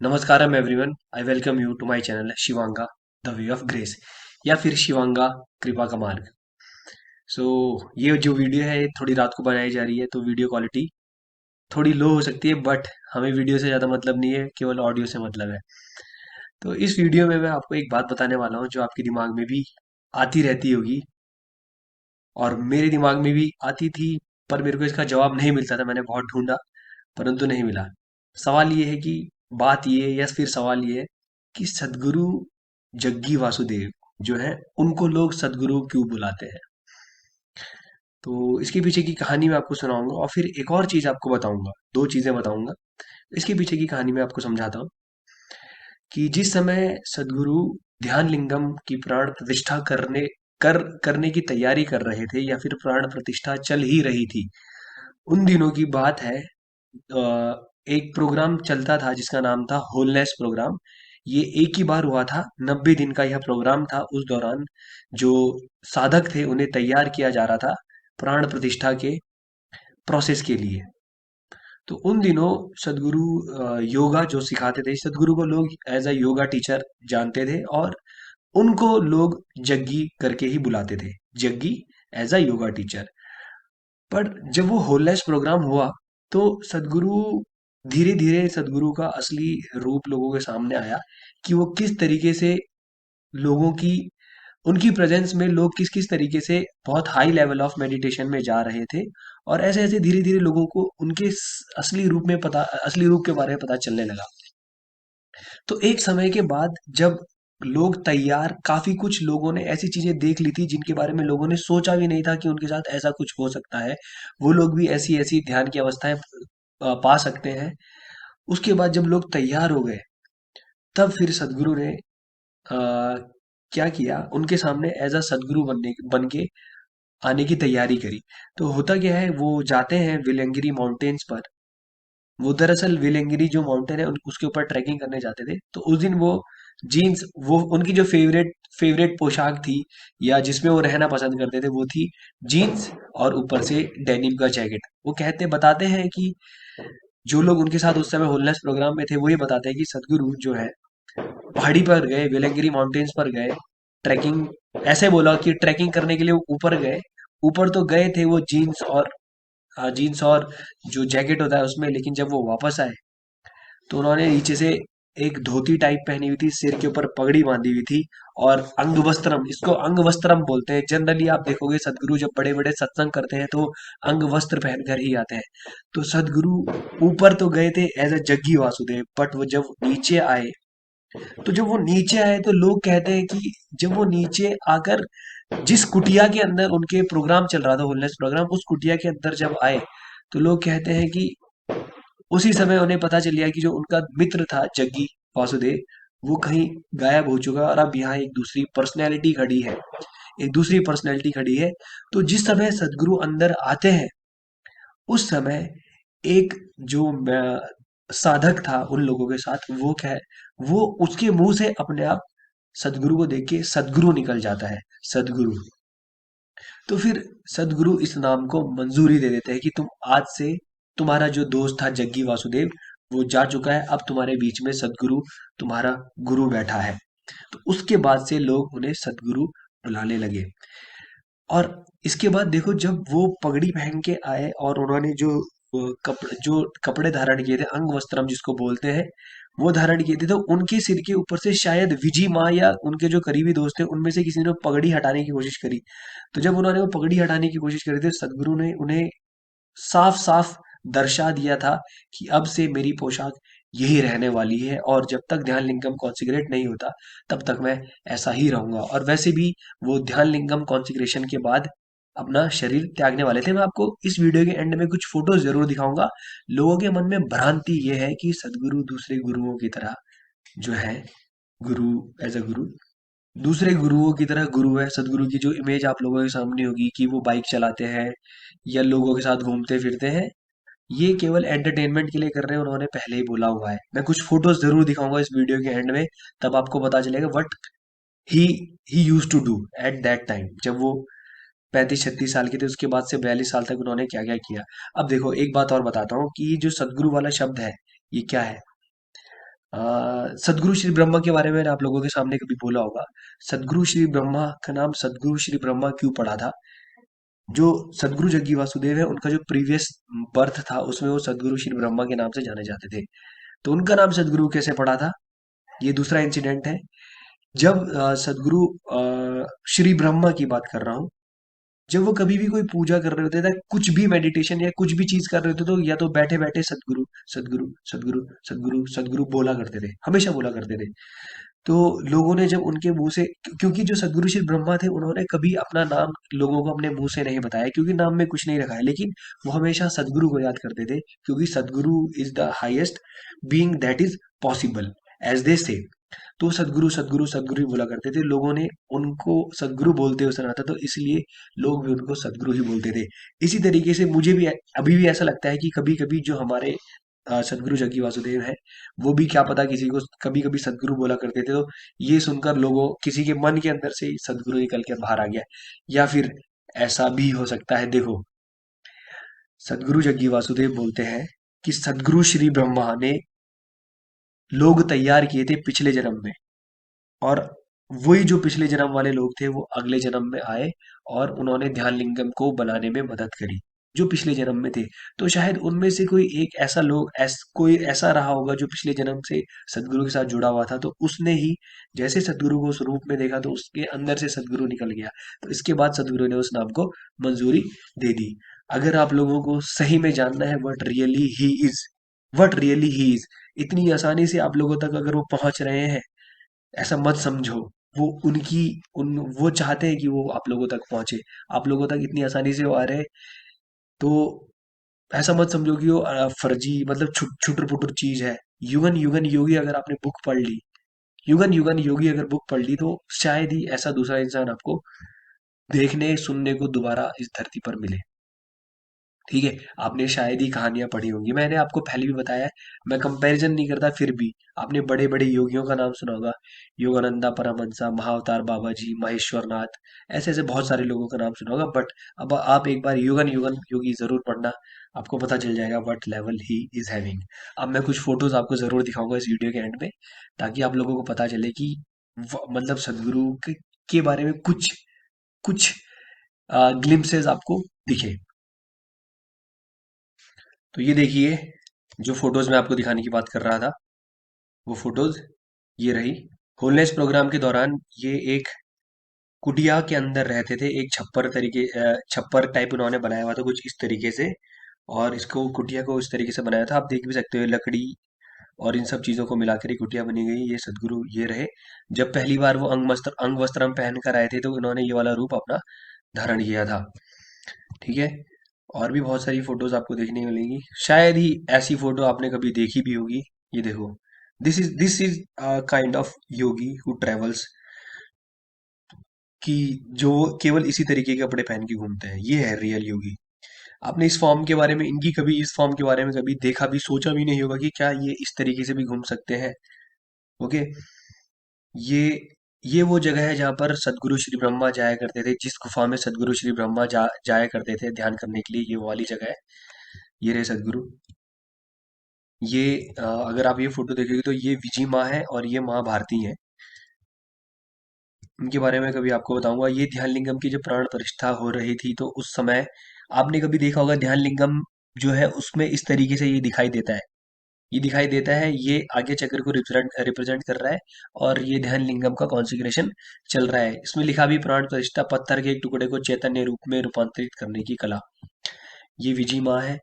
नमस्कारम everyone. I welcome you to my channel Shivanga the way of grace या फिर शिवांगा कृपा का मार्ग। सो ये जो वीडियो है ये थोड़ी रात को बनाई जा रही है, तो वीडियो क्वालिटी थोड़ी लो हो सकती है, बट हमें वीडियो से ज़्यादा मतलब नहीं है, केवल ऑडियो से मतलब है। तो इस वीडियो में मैं आपको एक बात बताने वाला हूँ जो आपके दिमाग में भी आती रहती होगी और मेरे दिमाग में भी आती थी, पर मेरे को इसका जवाब नहीं मिलता था। मैंने बहुत ढूंढा परंतु नहीं मिला। सवाल ये है कि बात ये या फिर सवाल ये है कि सदगुरु जग्गी वासुदेव जो है उनको लोग सदगुरु क्यों बुलाते हैं। तो इसके पीछे की कहानी मैं आपको सुनाऊंगा और फिर एक और चीज आपको बताऊंगा, दो चीजें बताऊंगा। इसके पीछे की कहानी मैं आपको समझाता हूँ कि जिस समय सदगुरु ध्यान लिंगम की प्राण प्रतिष्ठा करने की तैयारी कर रहे थे या फिर प्राण प्रतिष्ठा चल ही रही थी, उन दिनों की बात है। एक प्रोग्राम चलता था जिसका नाम था होलनेस प्रोग्राम। ये एक ही बार हुआ था, 90 दिन का यह प्रोग्राम था। उस दौरान जो साधक थे उन्हें तैयार किया जा रहा था प्राण प्रतिष्ठा के प्रोसेस के लिए। तो उन दिनों सदगुरु योगा जो सिखाते थे, सदगुरु को लोग एज अ योगा टीचर जानते थे और उनको लोग जग्गी करके ही बुलाते थे। Jaggi as a yoga teacher. पर जब वो होलनेस प्रोग्राम हुआ तो सदगुरु धीरे धीरे सदगुरु का असली रूप लोगों के सामने आया कि वो किस तरीके से लोगों की उनकी प्रेजेंस में लोग किस किस तरीके से बहुत हाई लेवल ऑफ मेडिटेशन में जा रहे थे। और ऐसे ऐसे धीरे धीरे लोगों को उनके असली रूप के बारे में पता चलने लगा। तो एक समय के बाद जब लोग तैयार, काफी कुछ लोगों ने ऐसी चीजें देख ली थी जिनके बारे में लोगों ने सोचा भी नहीं था कि उनके साथ ऐसा कुछ हो सकता है। वो लोग भी ऐसी ऐसी ध्यान की अवस्थाएं पा सकते हैं। उसके बाद जब लोग तैयार हो गए, तब फिर सदगुरु ने क्या किया, उनके सामने एज अ सदगुरु बन के आने की तैयारी करी। तो होता क्या है, वो जाते हैं विलेंगिरी माउंटेन्स पर। वो दरअसल विलेंगिरी जो माउंटेन है उसके ऊपर ट्रैकिंग करने जाते थे। तो उस दिन वो जीन्स, वो उनकी जो फेवरेट फेवरेट पोशाक थी या जिसमें वो रहना पसंद करते थे वो थी जीन्स और ऊपर से डेनिम का जैकेट। वो बताते हैं कि जो लोग उनके साथ उस समय होलनेस प्रोग्राम में थे वो ये बताते हैं कि सदगुरु जो है पहाड़ी पर गए, विलेंगिरी माउंटेन्स पर गए ट्रैकिंग। ऐसे बोला कि ट्रैकिंग करने के लिए वो ऊपर गए। ऊपर तो गए थे वो जीन्स और जो जैकेट होता है उसमें, लेकिन जब वो वापस आए तो उन्होंने नीचे से एक धोती टाइप पहनी हुई थी, सिर के ऊपर पगड़ी बांधी हुई थी और अंग वस्त्रम, इसको अंग वस्त्रम बोलते हैं। जनरली आप देखोगे सदगुरु जब बड़े बड़े सत्संग करते हैं तो अंग वस्त्र पहनकर ही आते हैं। तो सदगुरु ऊपर तो गए थे as a Jaggi Vasudev, but वो जब नीचे आए, तो जब वो नीचे आए तो लोग कहते हैं कि जब वो नीचे आकर जिस कुटिया के अंदर उनके प्रोग्राम चल रहा था, होलनेस प्रोग्राम, उस कुटिया के अंदर जब आए तो लोग कहते हैं कि उसी समय उन्हें पता चल गया कि जो उनका मित्र था जग्गी वासुदेव, वो कहीं गायब हो चुका है और अब यहाँ एक दूसरी पर्सनैलिटी खड़ी है। तो जिस समय सदगुरु अंदर आते हैं उस समय एक जो साधक था उन लोगों के साथ, वो क्या है, वो उसके मुंह से अपने आप सदगुरु को देख के सदगुरु निकल जाता है। सदगुरु। तो फिर सदगुरु इस नाम को मंजूरी दे देते हैं कि तुम आज से, तुम्हारा जो दोस्त था जग्गी वासुदेव वो जा चुका है, अब तुम्हारे बीच में सदगुरु, तुम्हारा गुरु बैठा है। तो उसके बाद से लोग उन्हें सदगुरु बुलाने लगे। और इसके बाद देखो, जब वो पगड़ी पहन के आए और उन्होंने जो कपड़े धारण किए थे, अंग वस्त्रम जिसको बोलते हैं, वो धारण किए थे, तो उनके सिर के ऊपर से शायद विजी माँ या उनके जो करीबी दोस्त थे उनमें से किसी ने पगड़ी हटाने की कोशिश करी। तो जब उन्होंने वो पगड़ी हटाने की कोशिश करी थी, सदगुरु ने उन्हें साफ साफ दर्शा दिया था कि अब से मेरी पोशाक यही रहने वाली है और जब तक ध्यान लिंगम कॉन्सिग्रेट नहीं होता तब तक मैं ऐसा ही रहूंगा। और वैसे भी वो ध्यान लिंगम कॉन्सिग्रेशन के बाद अपना शरीर त्यागने वाले थे। मैं आपको इस वीडियो के एंड में कुछ फोटोज जरूर दिखाऊंगा। लोगों के मन में भ्रांति ये है कि सदगुरु दूसरे गुरुओं की तरह जो है, गुरु एज अ गुरु दूसरे गुरुओं की तरह गुरु है। सदगुरु की जो इमेज आप लोगों के सामने होगी कि वो बाइक चलाते हैं या लोगों के साथ घूमते फिरते हैं, ये केवल एंटरटेनमेंट के लिए कर रहे हैं, उन्होंने पहले ही बोला हुआ है। मैं कुछ फोटोज जरूर दिखाऊंगा इस वीडियो के एंड में, तब आपको पता चलेगा what he he used to do at that time, जब वो 35-36 साल के थे। उसके बाद से 42 साल तक उन्होंने क्या क्या किया। अब देखो, एक बात और बताता हूँ कि ये जो सदगुरु वाला शब्द है ये क्या है। सदगुरु श्री ब्रह्मा के बारे में मैंने आप लोगों के सामने कभी बोला होगा। सदगुरु श्री ब्रह्मा का नाम सदगुरु श्री ब्रह्मा क्यों पड़ा था? जो सदगुरु जग्गी वासुदेव है, उनका जो प्रीवियस बर्थ था उसमें वो सदगुरु श्री ब्रह्मा के नाम से जाने जाते थे। तो उनका नाम सदगुरु कैसे पड़ा था? ये दूसरा इंसिडेंट है। जब सदगुरु श्री ब्रह्मा की बात कर रहा हूँ, जब वो कभी भी कोई पूजा कर रहे होते थे, कुछ भी मेडिटेशन या कुछ भी चीज कर रहे होते तो या तो बैठे बैठे सदगुरु सदगुरु सदगुरु सदगुरु सदगुरु बोला करते थे, हमेशा बोला करते थे। तो लोगों ने जब उनके मुंह से, क्योंकि जो सदगुरु श्री ब्रह्मा थे उन्होंने कभी अपना नाम लोगों को अपने मुंह से नहीं बताया, क्योंकि नाम में कुछ नहीं रखा है, लेकिन वो हमेशा सदगुरु को याद करते थे, क्योंकि Sadhguru is the highest being that is possible, as they say. तो सदगुरु सदगुरु सदगुरु ही बोला करते थे, लोगों ने उनको सदगुरु बोलते हुए सुना था, तो इसलिए लोग भी उनको सदगुरु ही बोलते थे। इसी तरीके से मुझे भी अभी भी ऐसा लगता है कि कभी कभी जो हमारे सदगुरु जग्गी वासुदेव है, वो भी क्या पता किसी को कभी कभी सदगुरु बोला करते थे, तो ये सुनकर लोगों किसी के मन के अंदर से ही सदगुरु निकल के बाहर आ गया। या फिर ऐसा भी हो सकता है, देखो, सदगुरु जग्गी वासुदेव बोलते हैं कि सदगुरु श्री ब्रह्मा ने लोग तैयार किए थे पिछले जन्म में, और वही जो पिछले जन्म वाले लोग थे वो अगले जन्म में आए और उन्होंने ध्यान लिंगम को बनाने में मदद करी, जो पिछले जन्म में थे। तो शायद उनमें से कोई एक ऐसा लोग कोई ऐसा रहा होगा जो पिछले जन्म से सदगुरु के साथ जुड़ा हुआ था, तो उसने ही जैसे सदगुरु को उस रूप में देखा तो उसके अंदर से सदगुरु निकल गया। तो इसके बाद सदगुरु ने उस नाम को मंजूरी दे दी। अगर आप लोगों को सही में जानना है वट रियली ही इज, इतनी आसानी से आप लोगों तक अगर वो पहुंच रहे हैं, ऐसा मत समझो। वो उनकी उन वो चाहते हैं कि वो आप लोगों तक पहुंचे, आप लोगों तक इतनी आसानी से वो आ रहे हैं। तो ऐसा मत समझो कि वो फर्जी, मतलब छुटर पुटर चीज है। युगन युगन योगी अगर आपने बुक पढ़ ली, युगन युगन योगी अगर बुक पढ़ ली, तो शायद ही ऐसा दूसरा इंसान आपको देखने सुनने को दोबारा इस धरती पर मिले। ठीक है, आपने शायद ही कहानियां पढ़ी होंगी, मैंने आपको पहले भी बताया है। मैं कंपैरिजन नहीं करता, फिर भी आपने बड़े बड़े योगियों का नाम सुना होगा। योगानंदा परमहंसा, महाअवतार बाबा जी, महेश्वर नाथ, ऐसे ऐसे बहुत सारे लोगों का नाम सुना होगा। बट अब आप एक बार युगन युगन योगी जरूर पढ़ना, आपको पता चल जाएगा what level he is having. अब मैं कुछ फोटोज आपको जरूर दिखाऊंगा इस वीडियो के एंड में, ताकि आप लोगों को पता चले कि मतलब सदगुरु के बारे में कुछ कुछ ग्लिम्पसेस आपको दिखे। तो ये देखिए, जो फोटोज मैं आपको दिखाने की बात कर रहा था, वो फोटोज ये रही। होलनेस प्रोग्राम के दौरान ये एक कुटिया के अंदर रहते थे, एक छप्पर टाइप उन्होंने बनाया हुआ था कुछ इस तरीके से, और इसको कुटिया को इस तरीके से बनाया था। आप देख भी सकते हो, लकड़ी और इन सब चीजों को मिलाकर ये कुटिया बनी गई। ये सदगुरु ये रहे। जब पहली बार वो अंग वस्त्रम पहन कर आए थे, तो उन्होंने ये वाला रूप अपना धारण किया था। ठीक है, और भी बहुत सारी फोटोज आपको देखने को मिलेंगी, शायद ही ऐसी फोटो आपने कभी देखी भी होगी। ये देखो, this is kind of Yogi who travels, कि जो केवल इसी तरीके के कपड़े पहन के घूमते हैं, ये है रियल योगी। आपने इस फॉर्म के बारे में, इनकी कभी इस फॉर्म के बारे में कभी देखा भी, सोचा भी नहीं होगा कि क्या ये इस तरीके से भी घूम सकते हैं। ओके, ये ये वो जगह है जहाँ पर सदगुरु श्री ब्रह्मा जाया करते थे, जिस गुफा में सदगुरु श्री ब्रह्मा जाया करते थे ध्यान करने के लिए, ये वो वाली जगह है। ये रहे सदगुरु। ये अगर आप ये फोटो देखेंगे तो ये विजी माँ है और ये माँ भारती है। इनके बारे में कभी आपको बताऊंगा। ये ध्यान लिंगम की जो प्राण प्रतिष्ठा हो रही थी, तो उस समय आपने कभी देखा होगा ध्यान लिंगम जो है उसमें इस तरीके से ये दिखाई देता है। ये दिखाई देता है, ये आगे चक्र को रिप्रेजेंट रिप्रेजेंट कर रहा है, और ये ध्यान लिंगम का कॉन्सिग्रेशन चल रहा है। इसमें लिखा भी प्राण प्रतिष्ठा, पत्थर के एक टुकड़े को चैतन्य रूप में रूपांतरित करने की कला। ये विजी माँ है।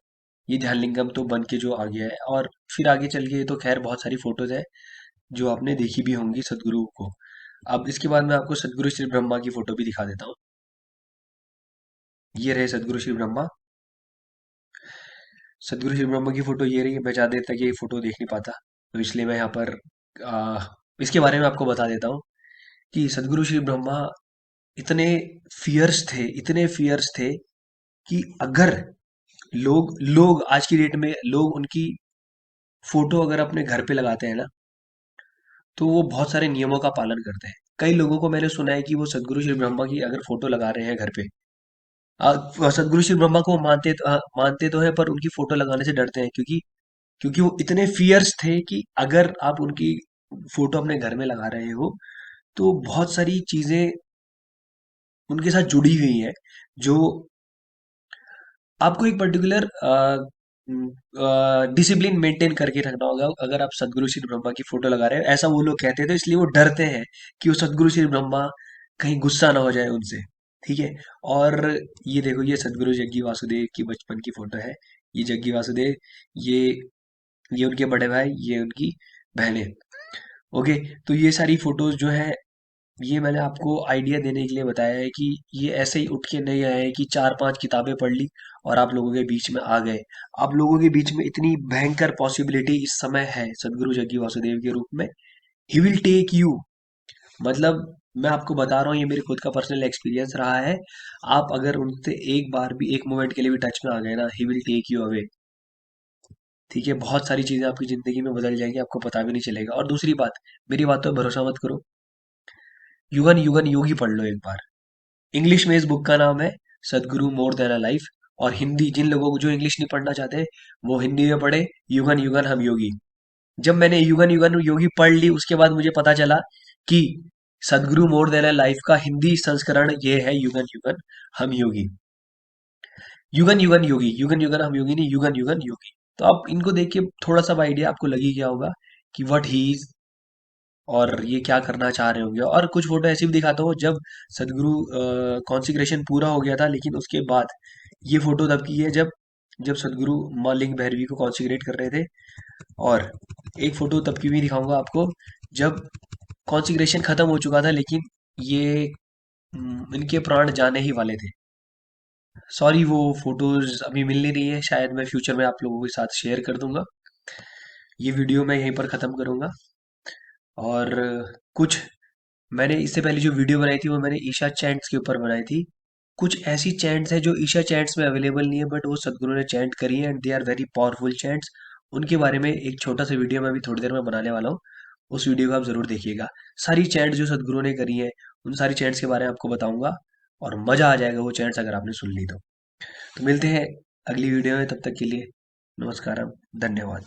ये ध्यान लिंगम तो बन के जो आ गया है, और फिर आगे चल के तो खैर बहुत सारी फोटोज है जो आपने देखी भी होंगी सदगुरु को। अब इसके बाद मैं आपको सदगुरु श्री ब्रह्मा की फोटो भी दिखा देता हूँ। ये रहे सदगुरु श्री ब्रह्मा। सदगुरु श्री ब्रह्मा की फोटो ये रही है। मैं ज़्यादा देर तक ये फोटो देख नहीं पाता, तो इसलिए मैं यहाँ पर आ, इसके बारे में आपको बता देता हूँ कि सदगुरु श्री ब्रह्मा इतने इतने फियर्स थे कि अगर लोग लोग आज की डेट में लोग उनकी फोटो अगर अपने घर पे लगाते हैं ना, तो वो बहुत सारे नियमों का पालन करते हैं। कई लोगों को मैंने सुना है कि वो सदगुरु श्री ब्रह्मा की अगर फोटो लगा रहे हैं घर पे, सदगुरु श्री ब्रह्मा को मानते तो हैं, पर उनकी फोटो लगाने से डरते हैं, क्योंकि क्योंकि वो इतने फियर्स थे कि अगर आप उनकी फोटो अपने घर में लगा रहे हो तो बहुत सारी चीजें उनके साथ जुड़ी हुई हैं जो आपको एक पर्टिकुलर डिसिप्लिन मेंटेन करके रखना होगा। अगर आप सदगुरु श्री ब्रह्मा की फोटो लगा रहे हो, ऐसा वो लोग कहते हैं, तो इसलिए वो डरते हैं कि वो सदगुरु श्री ब्रह्मा कहीं गुस्सा ना हो जाए उनसे। ठीक है। और ये देखो, ये सदगुरु जग्गी वासुदेव की बचपन की फोटो है। ये जग्गी वासुदेव, ये ये उनके बड़े भाई, ये उनकी बहनें। ओके। तो ये सारी फोटोज जो है, ये मैंने आपको आइडिया देने के लिए बताया है कि ये ऐसे ही उठ के नहीं आए कि चार पांच किताबें पढ़ ली और आप लोगों के बीच में आ गए। आप लोगों के बीच में इतनी भयंकर पॉसिबिलिटी इस समय है सदगुरु जग्गी वासुदेव के रूप में। He will take you. मतलब मैं आपको बता रहा हूँ, ये मेरे खुद का पर्सनल एक्सपीरियंस रहा है। आप अगर उनसे एक बार भी एक मोमेंट के लिए भी टच में आ गए ना, he will take you away. ठीक है। बहुत सारी चीजें आपकी जिंदगी में बदल जाएंगी, आपको पता भी नहीं चलेगा। और दूसरी बात, मेरी बातों पर भरोसा मत करो, युगन युगन योगी पढ़ लो एक बार। इंग्लिश में इस बुक का नाम है सदगुरु मोर देन अ लाइफ। और हिंदी, जिन लोगों को जो इंग्लिश नहीं पढ़ना चाहते वो हिंदी में पढ़े, युगन युगन हम योगी। जब मैंने युगन युगन योगी पढ़ ली, उसके बाद मुझे पता चला कि सदगुरु मोर देन अ लाइफ का हिंदी संस्करण ये है, युगन युगन हम योगी। युगन युगन योगी, युगन युगन हम योगी नहीं, युगन युगन योगी। तो आप इनको देख के थोड़ा सा आइडिया आपको लगी गया होगा कि व्हाट ही इज और ये क्या करना चाह रहे होंगे। और कुछ फोटो ऐसी भी दिखाता हूँ जब सदगुरु कॉन्सिक्रेशन पूरा हो गया था, लेकिन उसके बाद ये फोटो तब की है जब जब सदगुरु माँ लिंग भैरवी को कॉन्सिक्रेट कर रहे थे। और एक फोटो तब की भी दिखाऊंगा आपको जब कॉन्सिक्रेशन खत्म हो चुका था, लेकिन ये इनके प्राण जाने ही वाले थे। सॉरी, वो फोटोज अभी मिल नहीं रही है, शायद मैं फ्यूचर में आप लोगों के साथ शेयर कर दूंगा। ये वीडियो मैं यहीं पर ख़त्म करूंगा। और कुछ मैंने इससे पहले जो वीडियो बनाई थी वो मैंने ईशा चैंट्स के ऊपर बनाई थी। कुछ ऐसी चैंट्स हैं जो ईशा चैंट्स में अवेलेबल नहीं है, बट वो सदगुरु ने चैंट करी है and they are very powerful chants. उनके बारे में एक छोटा सा वीडियो मैं अभी थोड़ी देर में बनाने वाला हूँ। उस वीडियो को आप जरूर देखिएगा। सारी चैंट्स जो सदगुरु ने करी है, उन सारी चैंट्स के बारे में आपको बताऊंगा और मजा आ जाएगा वो चैंट्स अगर आपने सुन ली तो। मिलते हैं अगली वीडियो में, तब तक के लिए नमस्कार, धन्यवाद।